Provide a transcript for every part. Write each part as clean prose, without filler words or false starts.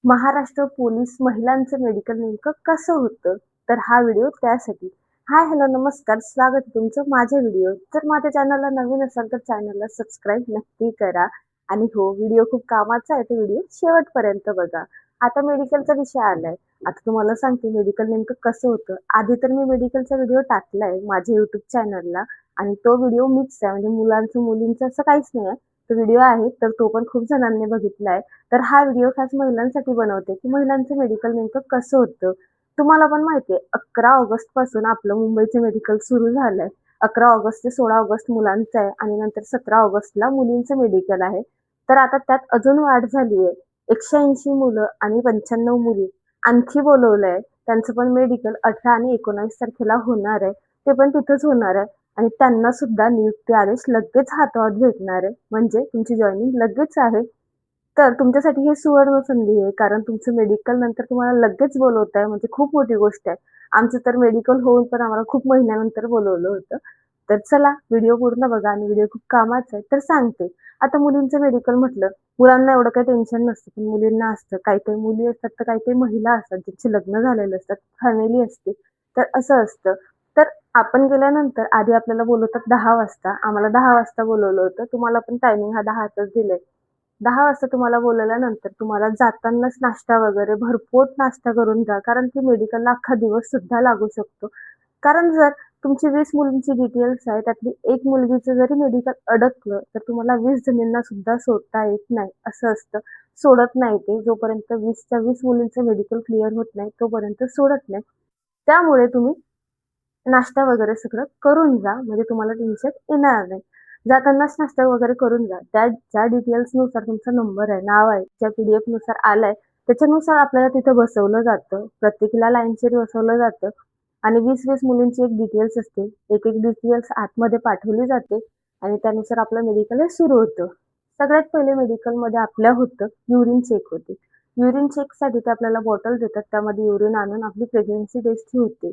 Maharashtra police महिलांचं medical नेमकं कसं होतं? तर हा व्हिडिओ त्यासाठी. हाय, हॅलो, नमस्कार. स्वागत आहे तुमचं माझ्या व्हिडिओ. जर माझ्या चॅनलला नवीन असाल तर चॅनलला सबस्क्राईब नक्की करा. आणि हो, व्हिडिओ खूप कामाचा आहे, तर व्हिडिओ शेवटपर्यंत बघा. आता मेडिकलचा विषय आलाय. आता तुम्हाला सांगते मेडिकल नेमकं कसं होतं. आधी तर मी मेडिकलचा व्हिडिओ टाकलाय माझ्या YouTube चॅनलला आणि तो व्हिडिओ मिक्स आहे. म्हणजे मुलांचं मुलींचं असं काहीच नाहीये. तो व्हिडिओ आहे तर तो पण खूप जणांनी बघितलाय. तर हा व्हिडिओ खास महिलांसाठी बनवते, की महिलांचं मेडिकल नेमकं कसं होतं. तुम्हाला पण माहिती आहे 11 ऑगस्ट पासून आपलं मुंबईचं मेडिकल सुरू झालंय. 11 ऑगस्ट ते 16 ऑगस्ट मुलांचं आहे आणि नंतर 17 ऑगस्टला मुलींचं मेडिकल आहे. तर आता त्यात अजून वाढ झाली आहे. 180 मुलं आणि 95 मुली आणखी बोलवलंय. त्यांचं पण मेडिकल 18 आणि 19 तारखेला होणार आहे. ते पण तिथंच होणार आहे आणि त्यांना सुद्धा नियुक्ती आदेश लगेच हातात भेटणार आहे. म्हणजे तुमची जॉइनिंग लगेच आहे. तर तुमच्यासाठी ही सुवर्ण संधी आहे. कारण तुमचं मेडिकल नंतर तुम्हाला लगेच बोलवताय म्हणजे खूप मोठी गोष्ट आहे. आमचं तर मेडिकल होऊन पण आम्हाला खूप महिन्यानंतर बोलवलं होतं. तर चला व्हिडिओ पूर्ण बघा आणि व्हिडिओ खूप कामाचा आहे तर सांगते. आता मुलींचं मेडिकल म्हटलं, मुलांना एवढं काही टेन्शन नसतं, पण मुलींना असतं. काही-काही मुली असतात तर काही-काही महिला असतात ज्यांचे लग्न झालेले असतात, फॅमिली असते. तर असं असतं. तर आपण गेल्यानंतर आधी आपल्याला बोलवतात 10 वाजता. आम्हाला 10 वाजता बोलवलं होतं. तुम्हाला पण टायमिंग हा 10चाच दिलाय. 10 वाजता तुम्हाला बोलवल्यानंतर तुम्हाला जातानाच नाश्ता वगैरे भरपूर नाश्ता करून जा. कारण की मेडिकलला अख्खा दिवस सुद्धा लागू शकतो. कारण जर तुमची 20 मुलींची डिटेल्स आहे, त्यातली एक मुलगीचं जरी मेडिकल अडकलं, तर तुम्हाला 20 जणींना सुद्धा सोडता येत नाही, असं असतं. सोडत नाही ते. जोपर्यंत 20च्या 20 मुलींचं मेडिकल क्लिअर होत नाही, तोपर्यंत सोडत नाही. त्यामुळे तुम्ही नाश्ता वगैरे सगळं करून जा, म्हणजे तुम्हाला टेन्शन येणार नाही. जातानाच नाश्ता वगैरे करून जा. त्या ज्या डिटेल्सनुसार तुमचा नंबर आहे, नाव आहे, ज्या पी-डी-एफनुसार आलाय, त्याच्यानुसार आपल्याला तिथं बसवलं जातं. प्रत्येकीला लाईनशीर बसवलं जातं आणि 20-20 मुलींची एक डिटेल्स असते. एक-एक डिटेल्स आतमध्ये पाठवली जाते आणि त्यानुसार आपलं मेडिकल हे सुरू होतं. सगळ्यात पहिले मेडिकलमध्ये आपल्या होतं युरिन चेक होते. युरिन चेकसाठी ते आपल्याला बॉटल देतात. त्यामध्ये युरिन आणून आपली प्रेग्नन्सी टेस्ट होते.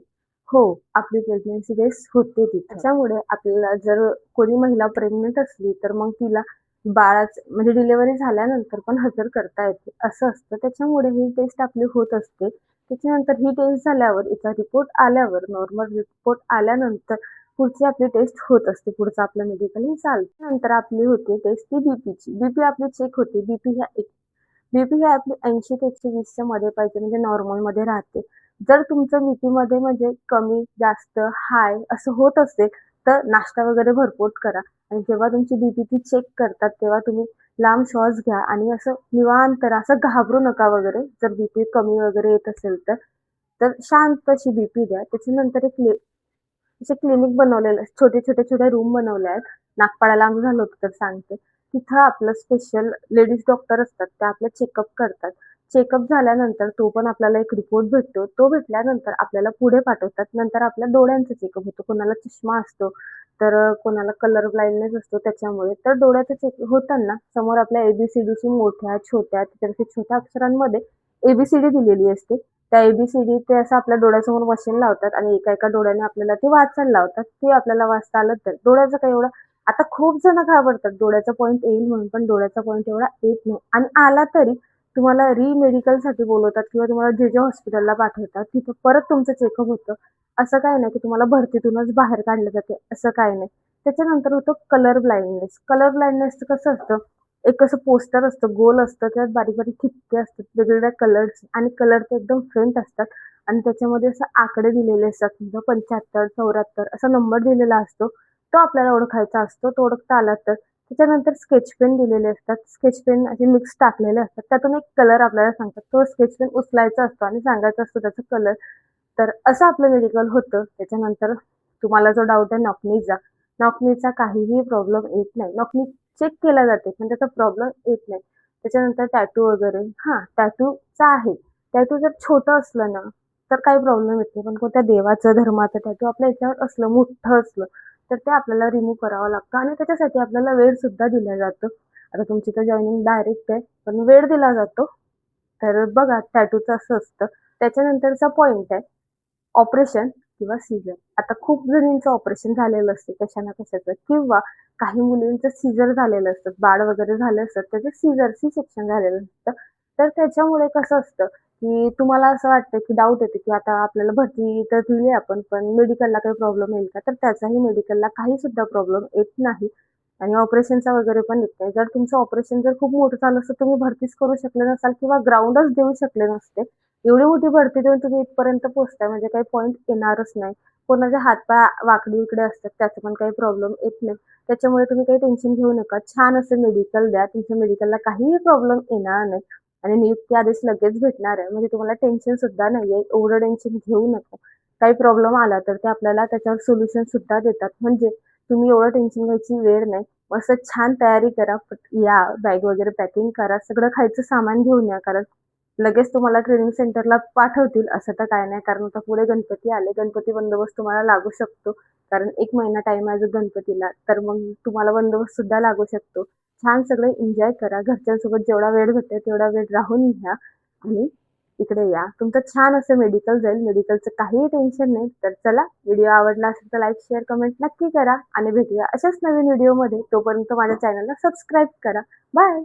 हो, आपली प्रेग्नन्सी टेस्ट होते तिथं. त्याच्यामुळे आपल्याला जर कोणी महिला प्रेग्नंट असली, तर मग तिला बाळाचं म्हणजे डिलिव्हरी झाल्यानंतर पण हजर करता येते, असं असतं. त्याच्यामुळे ही टेस्ट आपली होत असते. त्याच्यानंतर ही टेस्ट झाल्यावर, हिचा रिपोर्ट आल्यावर, नॉर्मल रिपोर्ट आल्यानंतर पुढची आपली टेस्ट होत असते. पुढचं आपलं मेडिकल हे चालतं. नंतर आपली होते टेस्ट ती बीपीची. बीपी आपली चेक होते. बीपी ही आपली 80 ते 120च्या मध्ये पाहिजे म्हणजे नॉर्मलमध्ये राहते. जर तुमचं बीपीमध्ये म्हणजे कमी, जास्त, हाय असं होत असेल, तर नाश्ता वगैरे भरपूर करा आणि जेव्हा तुमची बीपी चेक करतात, तेव्हा तुम्ही लांब श्वास घ्या आणि असं निवांत राहा, असं घाबरू नका वगैरे. जर बीपी कमी वगैरे येत असेल तर. तर शांत अशी बीपी द्या. त्याच्यानंतर एक असे क्लिनिक बनवलेले छोटे-छोटे रूम बनवले आहेत. नागपाड्याला लांब झालं होतं तर सांगते. तिथं आपलं स्पेशल लेडीज डॉक्टर असतात. त्या आपलं चेकअप करतात. चेकअप झाल्यानंतर तो पण आपल्याला एक रिपोर्ट भेटतो. तो भेटल्यानंतर आपल्याला पुढे पाठवतात. नंतर आपल्या डोळ्यांचं चेकअप होतं. कोणाला चष्मा असतो, तर कोणाला कलर ब्लाइंडनेस असतो त्याच्यामुळे. तर डोळ्याचं चेक होताना समोर आपल्या ए मोठ्या, छोट्या, त्याच्यापेक्षा छोट्या अक्षरांमध्ये ए दिलेली असते. त्या ए ते असं आपल्या डोळ्यासमोर मशीन लावतात आणि एका-एका डोळ्याने आपल्याला ते वाचायला लावतात. ते आपल्याला वाचता आलं तर. डोळ्याचं काही एवढं आता खूप जण घाबरतात डोळ्याचा पॉइंट येईल म्हणून, पण डोळ्याचा पॉइंट एवढा येत नाही आणि आला तरी तुम्हाला मेडिकलसाठी बोलवतात किंवा तुम्हाला जे हॉस्पिटलला पाठवतात, तिथं परत तुमचं चेकअप होतं. असं काही नाही की तुम्हाला भरतीतूनच बाहेर काढलं जाते, असं काही नाही. त्याच्यानंतर होतं कलर ब्लाइंडनेस. कलर ब्लाइंडनेसचं कसं असतं, एक असं पोस्टर असतं, गोल असतं, त्यात बारीक-बारीक ठिपके असतात वेगवेगळ्या कलर्सचे आणि कलर ते एकदम फेंट असतात आणि त्याच्यामध्ये असं आकडे दिलेले असतात. समजा 75, 74 असा नंबर दिलेला असतो. तो आपल्याला ओळखायचा असतो. तो ओळखता आला तर. त्याच्यानंतर स्केच पेन दिलेले असतात. स्केच पेन असे मिक्स टाकलेले असतात. त्यातून एक कलर आपल्याला सांगतात. तो स्केच पेन उचलायचा असतो आणि सांगायचा असतो त्याचा कलर. तर असं आपलं मेडिकल होतं. त्याच्यानंतर तुम्हाला जो डाऊट आहे नॉकनीचा. नॉकनीचा काहीही प्रॉब्लेम येत नाही. नॉकनी चेक केला जाते, पण त्याचा प्रॉब्लेम येत नाही. त्याच्यानंतर टॅटू वगैरे टॅटूचा आहे. टॅटू जर छोटं असलं ना, तर काही प्रॉब्लेम येत नाही. पण कोणत्या देवाचं, धर्माचं टॅटू आपल्या ह्याच्यावर असलं, मोठं असलं, तर ते आपल्याला रिमूव्ह करावं लागतं आणि त्याच्यासाठी आपल्याला वेळ सुद्धा दिला जातो. आता तुमची तर जॉइनिंग डायरेक्ट आहे, पण वेळ दिला जातो. तर बघा टॅटूचं असं असतं. त्याच्यानंतरचा पॉइंट आहे ऑपरेशन किंवा सीझर. आता खूप जणींचं ऑपरेशन झालेलं असतं कशा ना कशाचं किंवा काही मुलींचं सीझर झालेलं असतं. बाळ वगैरे झालं असतं त्याचं सीझर सी सेक्शन झालेलं असतं. तर त्याच्यामुळे कसं असतं, की तुम्हाला असं वाटतं, की डाऊट येते, की आता आपल्याला भरती तर दिली आपण, पण मेडिकलला काही प्रॉब्लेम येईल का? तर त्याचाही मेडिकलला काही सुद्धा प्रॉब्लेम येत नाही आणि ऑपरेशनचा वगैरे पण येत नाही. जर तुमचं ऑपरेशन जर खूप मोठं झालं असतं, तुम्ही भरतीच करू शकले नसाल किंवा ग्राउंडच देऊ शकले नसते. एवढी मोठी भरती देऊन तुम्ही इथपर्यंत पोहोचताय म्हणजे काही पॉइंट येणारच नाही. कोणाचे हात-पाय वाकडे-तिकडे असतात, त्याचा पण काही प्रॉब्लेम येत नाही. त्याच्यामुळे तुम्ही काही टेन्शन घेऊ नका. छान असं मेडिकल द्या. तुमच्या मेडिकलला काहीही प्रॉब्लेम येणार नाही आणि नियुक्ती आदेश लगेच भेटणार आहे. म्हणजे तुम्हाला टेन्शन सुद्धा नाहीये. एवढं टेन्शन घेऊ नका. काही प्रॉब्लेम आला तर ते आपल्याला त्याच्यावर सोल्युशन सुद्धा देतात. म्हणजे तुम्ही एवढं टेन्शन घ्यायची वेळ नाही. मस्त छान तयारी करा. या बॅग वगैरे पॅकिंग करा. सगळं खायचं सामान घेऊन या. कारण लगेच तुम्हाला ट्रेनिंग सेंटरला पाठवतील असं तर काही नाही. कारण आता पुढे गणपती आले. गणपती बंदोबस्त तुम्हाला लागू शकतो. कारण 1 महिना टाईम आहे अजून गणपतीला. तर मग तुम्हाला बंदोबस्त सुद्धा लागू शकतो. छान सगळं एन्जॉय करा. घरच्यांसोबत जेवढा वेळ भेटेल तेवढा वेळ राहून घ्या आणि इकडे या. तुमचं छान असं मेडिकल जाईल. मेडिकलचं काहीही टेन्शन नाही. तर चला व्हिडिओ आवडला असेल तर लाईक, शेअर, कमेंट नक्की करा आणि भेटूया अशाच नवीन व्हिडिओमध्ये. तोपर्यंत माझ्या चॅनलला सबस्क्राईब करा. बाय.